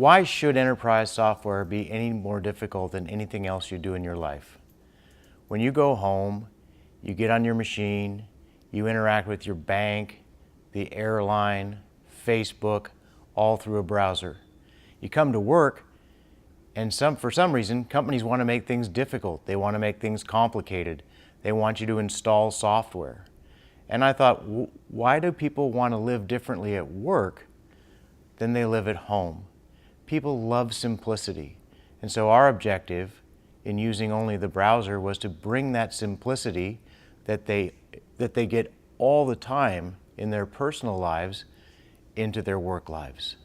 Why should enterprise software be any more difficult than anything else you do in your life? When you go home, you get on your machine, you interact with your bank, the airline, Facebook, all through a browser. You come to work, and for some reason, companies want to make things difficult. They want to make things complicated. They want you to install software. And I thought, why do people want to live differently at work than they live at home? People love simplicity. And so our objective in using only the browser was to bring that simplicity that they get all the time in their personal lives into their work lives.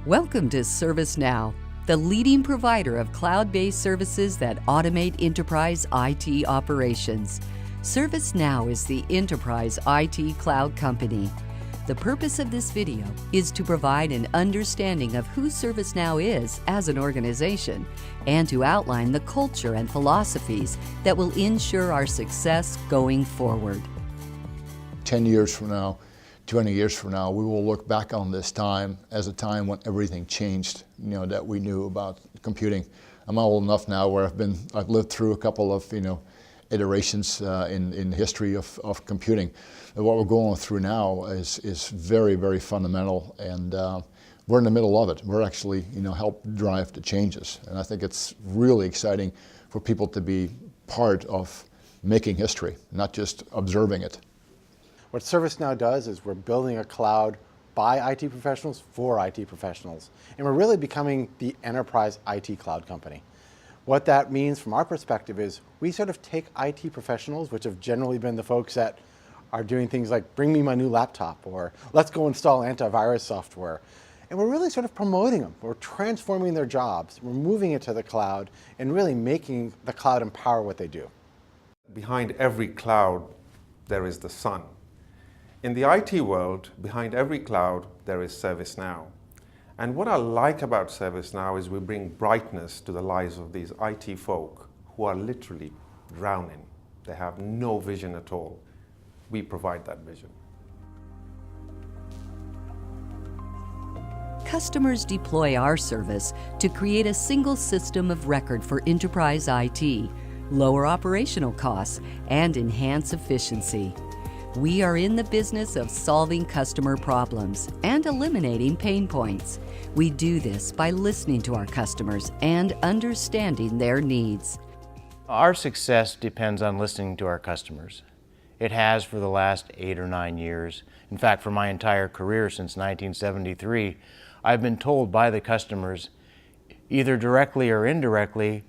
Welcome to Servicenow, the leading provider of cloud-based services that automate enterprise IT operations. Servicenow is the enterprise IT cloud company. The purpose of this video is to provide an understanding of who Servicenow is as an organization and to outline the culture and philosophies that will ensure our success going forward. 10 years from now, 20 years from now, we will look back on this time as a time when everything changed, that we knew about computing. I'm old enough now where I've lived through a couple of, iterations in the history of computing. And what we're going through now is very, very fundamental, and we're in the middle of it. We're actually, help drive the changes. And I think it's really exciting for people to be part of making history, not just observing it. What Servicenow does is we're building a cloud by IT professionals for IT professionals. And we're really becoming the enterprise IT cloud company. What that means from our perspective is we sort of take IT professionals, which have generally been the folks that are doing things like bring me my new laptop or let's go install antivirus software. And we're really sort of promoting them. We're transforming their jobs. We're moving it to the cloud and really making the cloud empower what they do. Behind every cloud, there is the sun. In the IT world, behind every cloud, there is Servicenow. And what I like about Servicenow is we bring brightness to the lives of these IT folk who are literally drowning. They have no vision at all. We provide that vision. Customers deploy our service to create a single system of record for enterprise IT, lower operational costs, and enhance efficiency. We are in the business of solving customer problems and eliminating pain points. We do this by listening to our customers and understanding their needs. Our success depends on listening to our customers. It has for the last 8 or 9 years. In fact, for my entire career since 1973, I've been told by the customers, either directly or indirectly,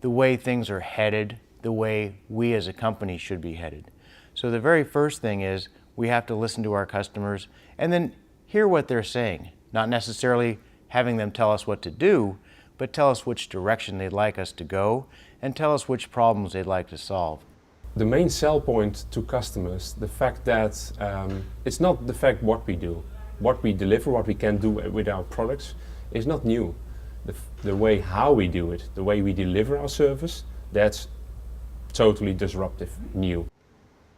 the way things are headed, the way we as a company should be headed. So the very first thing is we have to listen to our customers and then hear what they're saying, not necessarily having them tell us what to do, but tell us which direction they'd like us to go and tell us which problems they'd like to solve. The main sell point to customers, the fact that it's not the fact what we do. What we deliver, what we can do with our products is not new. The way how we do it, the way we deliver our service, that's totally disruptive, new.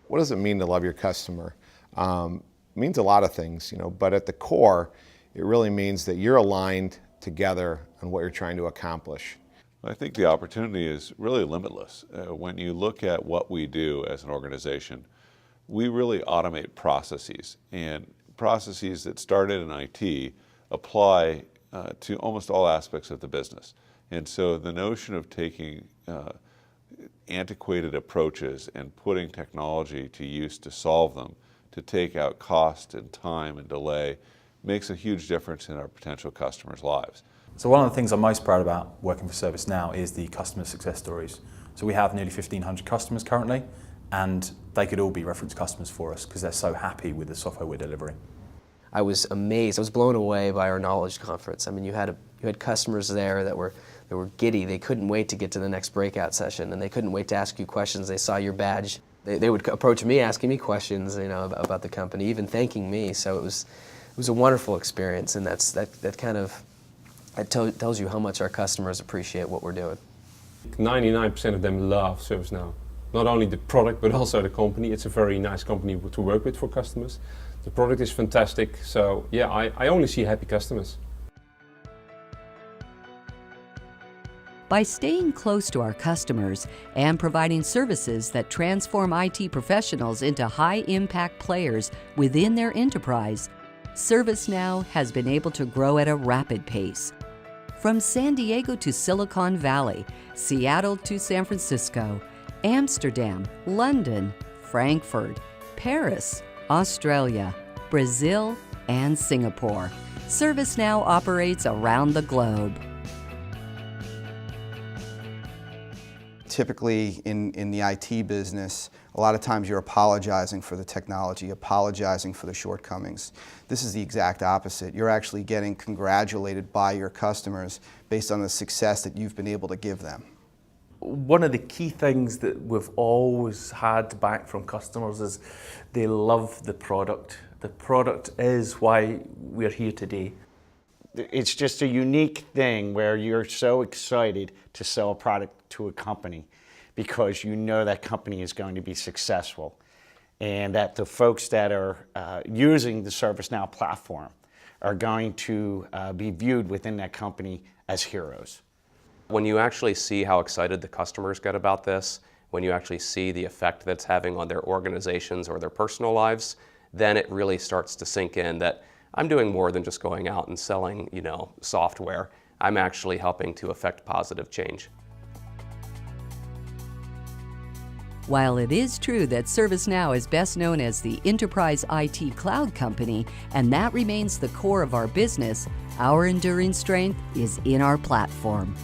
What does it mean to love your customer? It means a lot of things, but at the core, it really means that you're aligned together on what you're trying to accomplish. I think the opportunity is really limitless. When you look at what we do as an organization, we really automate processes, and processes that started in IT apply to almost all aspects of the business. And so the notion of taking antiquated approaches and putting technology to use to solve them, to take out cost and time and delay, makes a huge difference in our potential customers' lives. So one of the things I'm most proud about working for Servicenow is the customer success stories. So we have nearly 1,500 customers currently, and they could all be reference customers for us because they're so happy with the software we're delivering. I was amazed. I was blown away by our knowledge conference. I mean, you had customers there that were giddy. They couldn't wait to get to the next breakout session, and they couldn't wait to ask you questions. They saw your badge. They would approach me asking me questions, about the company, even thanking me. So it was a wonderful experience, and that kind of tells you how much our customers appreciate what we're doing. 99% of them love Servicenow. Not only the product, but also the company. It's a very nice company to work with for customers. The product is fantastic, so yeah, I only see happy customers. By staying close to our customers and providing services that transform IT professionals into high-impact players within their enterprise, Servicenow has been able to grow at a rapid pace. From San Diego to Silicon Valley, Seattle to San Francisco, Amsterdam, London, Frankfurt, Paris, Australia, Brazil, and Singapore, Servicenow operates around the globe. Typically in the IT business, a lot of times you're apologizing for the technology, apologizing for the shortcomings. This is the exact opposite. You're actually getting congratulated by your customers based on the success that you've been able to give them. One of the key things that we've always had back from customers is they love the product. The product is why we're here today. It's just a unique thing where you're so excited to sell a product to a company because you know that company is going to be successful and that the folks that are using the Servicenow platform are going to be viewed within that company as heroes. When you actually see how excited the customers get about this, when you actually see the effect that's having on their organizations or their personal lives, then it really starts to sink in that I'm doing more than just going out and selling, software. I'm actually helping to affect positive change. While it is true that Servicenow is best known as the enterprise IT cloud company, and that remains the core of our business, our enduring strength is in our platform.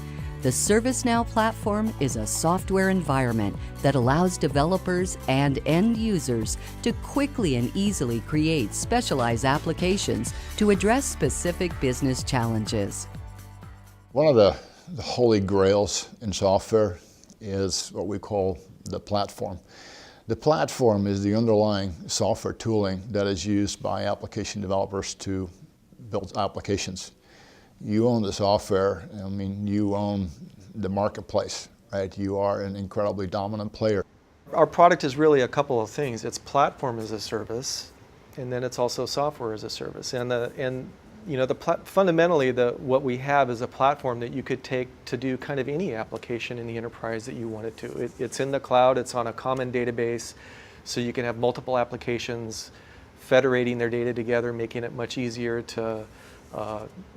The Servicenow platform is a software environment that allows developers and end users to quickly and easily create specialized applications to address specific business challenges. One of the holy grails in software is what we call the platform. The platform is the underlying software tooling that is used by application developers to build applications. You own the software, you own the marketplace, right? You are an incredibly dominant player. Our product is really a couple of things. It's platform as a service, and then it's also software as a service. Fundamentally, what we have is a platform that you could take to do kind of any application in the enterprise that you wanted to. It's in the cloud, it's on a common database, so you can have multiple applications federating their data together, making it much easier to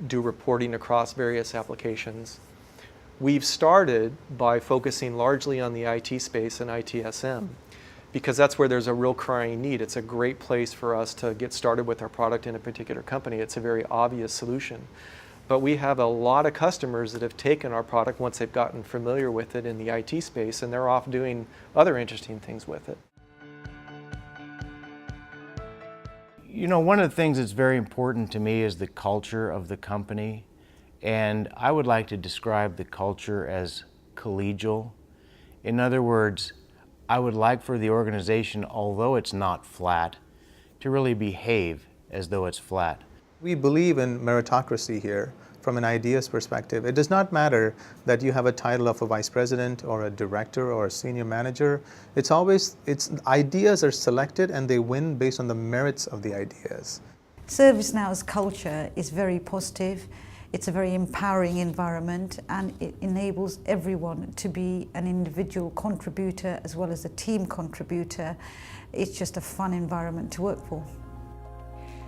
do reporting across various applications. We've started by focusing largely on the IT space and ITSM because that's where there's a real crying need. It's a great place for us to get started with our product in a particular company. It's a very obvious solution. But we have a lot of customers that have taken our product once they've gotten familiar with it in the IT space, and they're off doing other interesting things with it. One of the things that's very important to me is the culture of the company. And I would like to describe the culture as collegial. In other words, I would like for the organization, although it's not flat, to really behave as though it's flat. We believe in meritocracy here from an ideas perspective. It does not matter that you have a title of a vice president or a director or a senior manager. Ideas are selected and they win based on the merits of the ideas. Servicenow's culture is very positive. It's a very empowering environment, and it enables everyone to be an individual contributor as well as a team contributor. It's just a fun environment to work for.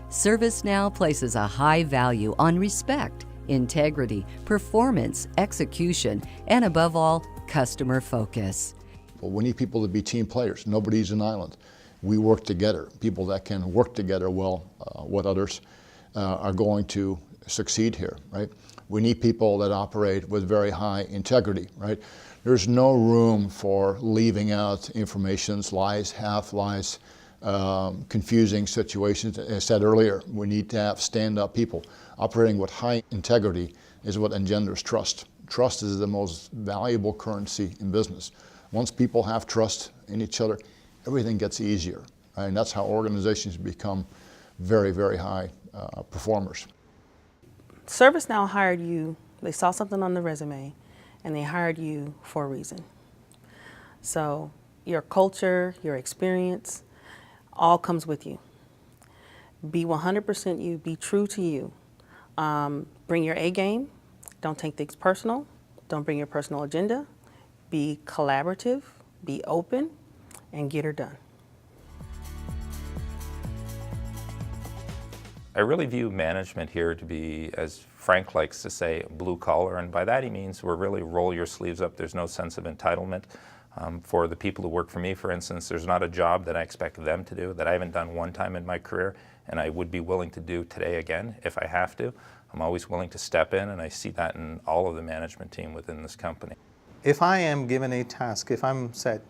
Servicenow places a high value on respect, integrity, performance, execution, and above all, customer focus. Well, we need people to be team players. Nobody's an island. We work together. People that can work together well with others are going to succeed here, right? We need people that operate with very high integrity, right? There's no room for leaving out informations, lies, half-lies, confusing situations. As I said earlier, we need to have stand-up people. Operating with high integrity is what engenders trust. Trust is the most valuable currency in business. Once people have trust in each other, everything gets easier, right? And that's how organizations become very, very high performers. Servicenow hired you, they saw something on the resume, and they hired you for a reason. So your culture, your experience, all comes with you. Be 100% you, be true to you. Bring your A game, don't take things personal, don't bring your personal agenda, be collaborative, be open, and get her done. I really view management here to be, as Frank likes to say, blue collar, and by that he means we're really roll your sleeves up. There's no sense of entitlement. For the people who work for me, for instance, there's not a job that I expect them to do that I haven't done one time in my career, and I would be willing to do today again if I have to. I'm always willing to step in, and I see that in all of the management team within this company. If I am given a task, if I'm said,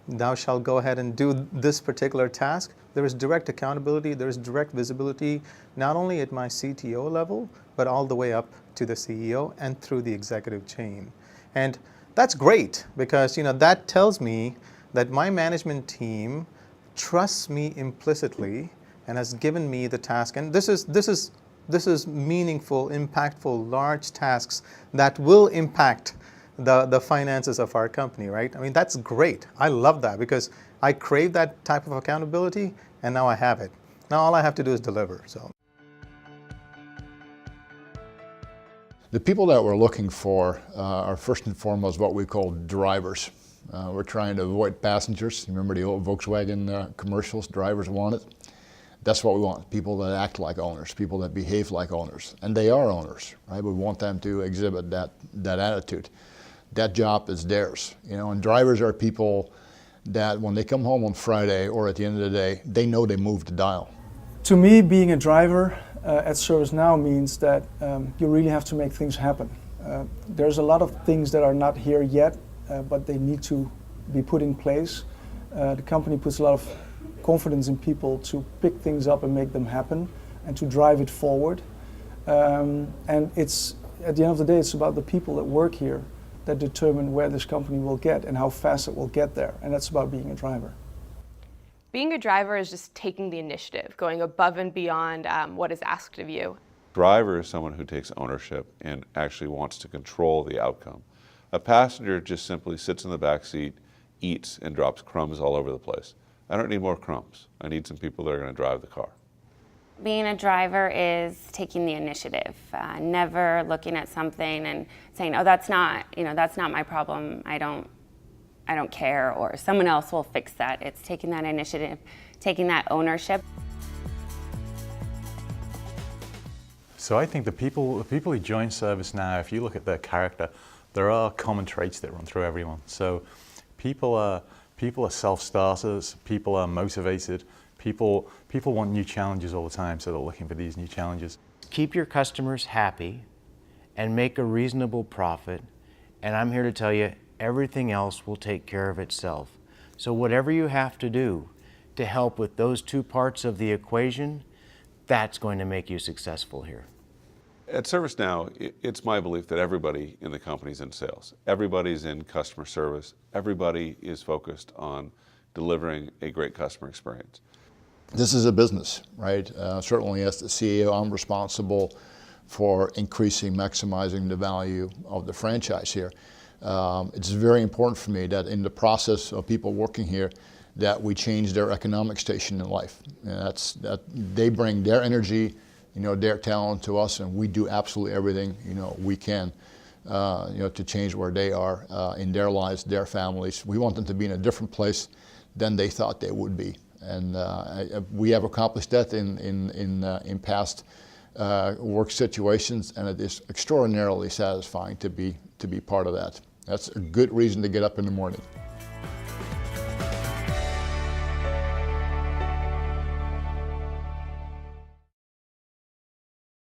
thou shalt go ahead and do this particular task, there is direct accountability, there is direct visibility, not only at my CTO level, but all the way up to the CEO and through the executive chain. And that's great, because that tells me that my management team trusts me implicitly and has given me the task. And this is meaningful, impactful, large tasks that will impact the finances of our company, right? I mean, that's great. I love that, because I crave that type of accountability, and now I have it. Now all I have to do is deliver. So, the people that we're looking for are first and foremost what we call drivers. We're trying to avoid passengers. Remember the old Volkswagen commercials, drivers want it? That's what we want, people that act like owners, people that behave like owners. And they are owners, right? We want them to exhibit that attitude. That job is theirs, and drivers are people that when they come home on Friday or at the end of the day, they know they moved the dial. To me, being a driver at ServiceNow means that you really have to make things happen. There's a lot of things that are not here yet, but they need to be put in place. The company puts a lot of confidence in people to pick things up and make them happen and to drive it forward. And it's, at the end of the day, it's about the people that work here that determine where this company will get and how fast it will get there. And that's about being a driver. Being a driver is just taking the initiative, going above and beyond what is asked of you. Driver is someone who takes ownership and actually wants to control the outcome. A passenger just simply sits in the back seat, eats, and drops crumbs all over the place. I don't need more crumbs. I need some people that are going to drive the car. Being a driver is taking the initiative, never looking at something and saying, "Oh, that's not my problem. I don't care," or someone else will fix that. It's taking that initiative, taking that ownership. So I think the people who join ServiceNow, if you look at their character, there are common traits that run through everyone. So people are self-starters, people are motivated, people want new challenges all the time, so they're looking for these new challenges. Keep your customers happy and make a reasonable profit, and I'm here to tell you everything else will take care of itself. So whatever you have to do to help with those two parts of the equation, that's going to make you successful here. At ServiceNow, it's my belief that everybody in the company is in sales. Everybody's in customer service. Everybody is focused on delivering a great customer experience. This is a business, right? Certainly as the CEO, I'm responsible for increasing, maximizing the value of the franchise here. It's very important for me that in the process of people working here, that we change their economic station in life. And that they bring their energy, their talent to us, and we do absolutely everything, we can, to change where they are in their lives, their families. We want them to be in a different place than they thought they would be. And we have accomplished that in past work situations, and it is extraordinarily satisfying to be part of that. That's a good reason to get up in the morning.